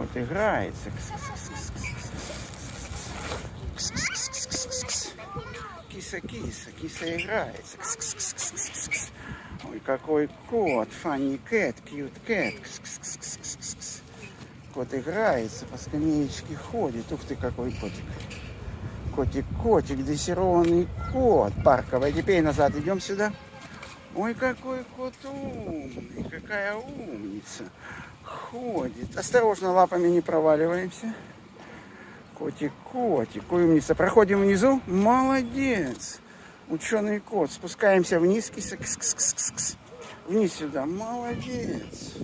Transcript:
Кот играется. Киса, киса играется. Ой, какой кот. Funny cat, cute cat. Кот играется, по скамеечке ходит. Ух ты, какой котик. Котик, дрессированный кот. Парковый. Теперь назад идем сюда. Ой, какой кот умный. Какая умница. Ходит. Осторожно, лапами не проваливаемся. Котик, умница. Проходим внизу. Молодец. Ученый кот. Спускаемся вниз. Вниз сюда. Молодец.